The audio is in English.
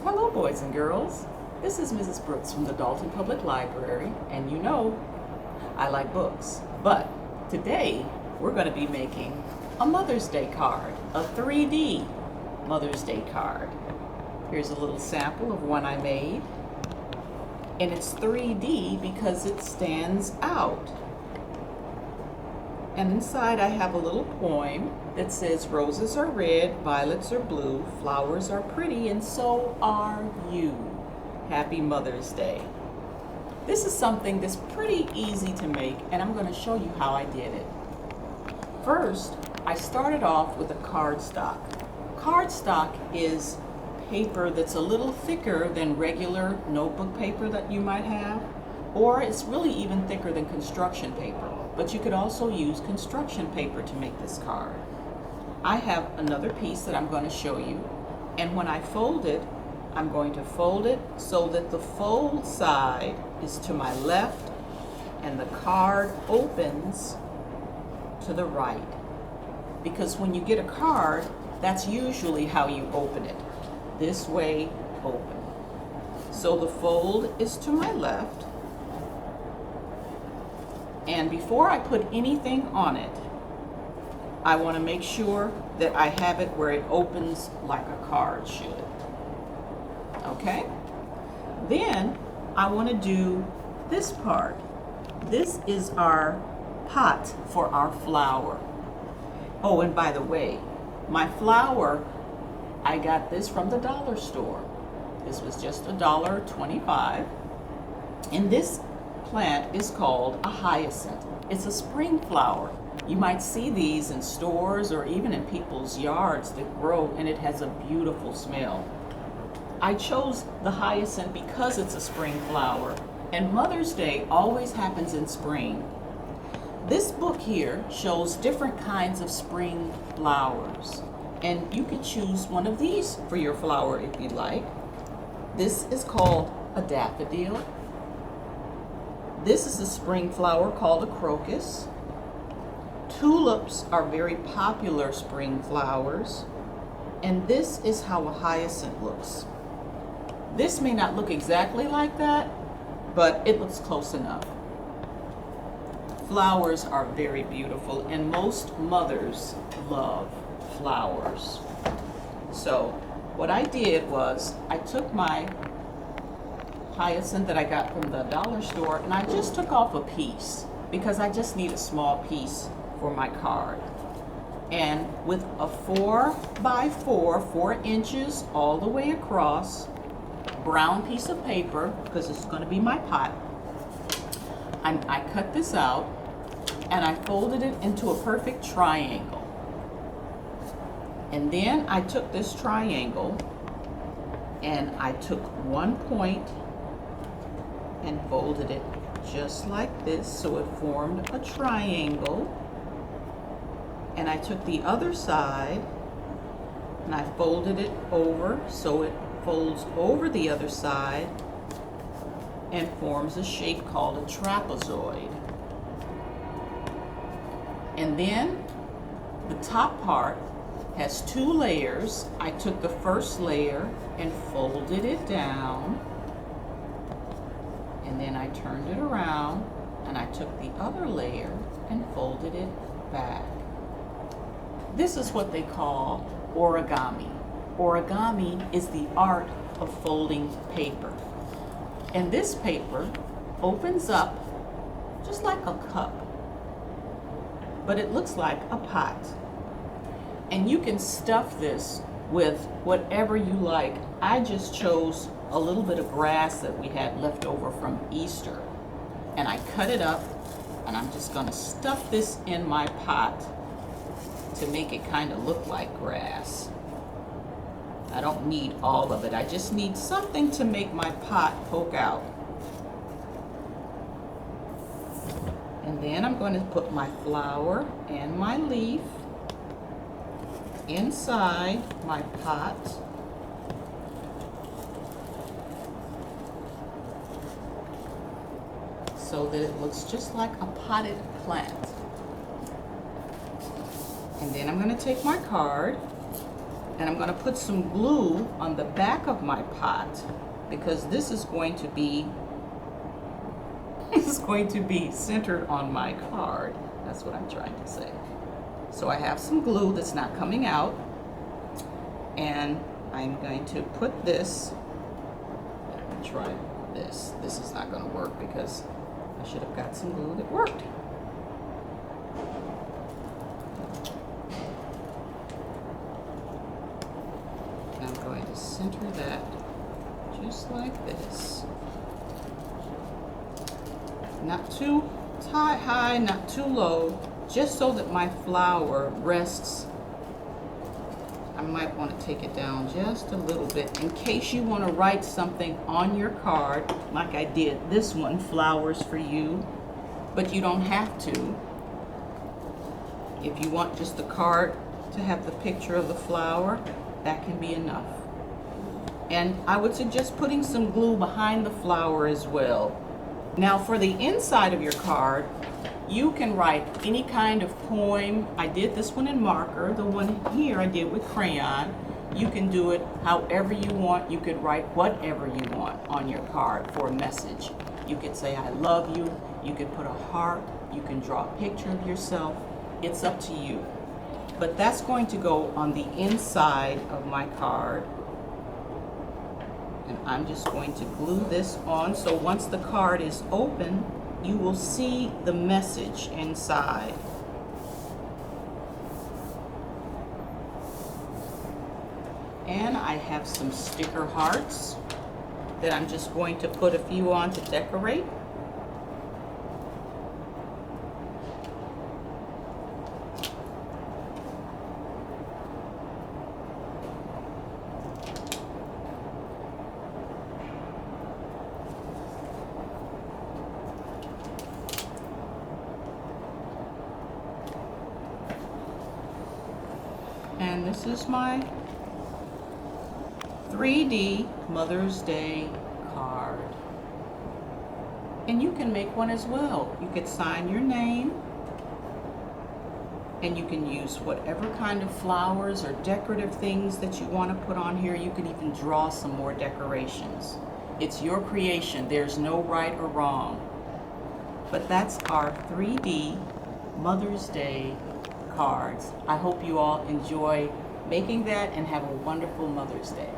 Hello, boys and girls. This is Mrs. Brooks from the Dalton Public Library, and you know I like books. But today we're going to be making a Mother's Day card, a 3D Mother's Day card. Here's a little sample of one I made, and it's 3D because it stands out. And inside I have a little poem that says, roses are red, violets are blue, flowers are pretty, and so are you. Happy Mother's Day. This is something that's pretty easy to make, and I'm going to show you how I did it. First, I started off with a cardstock. Cardstock is paper that's a little thicker than regular notebook paper that you might have, or it's really even thicker than construction paper. But you could also use construction paper to make this card. I have another piece that I'm going to show you, and when I fold it, I'm going to fold it so that the fold side is to my left and the card opens to the right. Because when you get a card, that's usually how you open it. This way open. So the fold is to my left. And before I put anything on it, I want to make sure that I have it where it opens like a card should. Okay? Then I want to do this part. This is our pot for our flower. Oh, and by the way, my flower, I got this from the dollar store. This was just $1.25. And this plant is called a hyacinth. It's a spring flower. You might see these in stores or even in people's yards that grow, and it has a beautiful smell. I chose the hyacinth because it's a spring flower, and Mother's Day always happens in spring. This book here shows different kinds of spring flowers, and you can choose one of these for your flower if you like. This is called a daffodil. This is a spring flower called a crocus. Tulips are very popular spring flowers. And this is how a hyacinth looks. This may not look exactly like that, but it looks close enough. Flowers are very beautiful, and most mothers love flowers. So what I did was I took my hyacinth that I got from the dollar store, and I just took off a piece because I just need a small piece for my card. And with a 4x4, 4 inches all the way across, brown piece of paper, because it's going to be my pot, I cut this out and I folded it into a perfect triangle. And then I took this triangle and I took one point and folded it just like this, so it formed a triangle. And I took the other side and I folded it over so it folds over the other side and forms a shape called a trapezoid. And then the top part has 2 layers. I took the first layer and folded it down. And then I turned it around and I took the other layer and folded it back. This is what they call origami. Origami is the art of folding paper. And this paper opens up just like a cup, but it looks like a pot. And you can stuff this with whatever you like. I just chose a little bit of grass that we had left over from Easter, and I cut it up, and I'm just going to stuff this in my pot to make it kind of look like grass. I don't need all of it. I just need something to make my pot poke out. And then I'm going to put my flower and my leaf inside my pot. So that it looks just like a potted plant. And then I'm going to take my card And I'm going to put some glue on the back of my pot because this is going to be centered on my card. That's what I'm trying to say. So I have some glue that's not coming out, and I'm going to put this. I'm going to try this. This is not going to work because I should have got some glue that worked. I'm going to center that just like this. Not too high, not too low, just so that my flower rests. I might want to take it down just a little bit in case you want to write something on your card, like I did this one, flowers for you, but you don't have to. If you want just the card to have the picture of the flower, that can be enough. And I would suggest putting some glue behind the flower as well. Now for the inside of your card, you can write any kind of poem. I did this one in marker. The one here I did with crayon. You can do it however you want. You could write whatever you want on your card for a message. You could say, I love you. You could put a heart. You can draw a picture of yourself. It's up to you. But that's going to go on the inside of my card. And I'm just going to glue this on, so once the card is open, you will see the message inside. And I have some sticker hearts that I'm just going to put a few on to decorate. And this is my 3D Mother's Day card. And you can make one as well. You could sign your name, and you can use whatever kind of flowers or decorative things that you want to put on here. You can even draw some more decorations. It's your creation. There's no right or wrong. But that's our 3D Mother's Day cards. I hope you all enjoy making that and have a wonderful Mother's Day.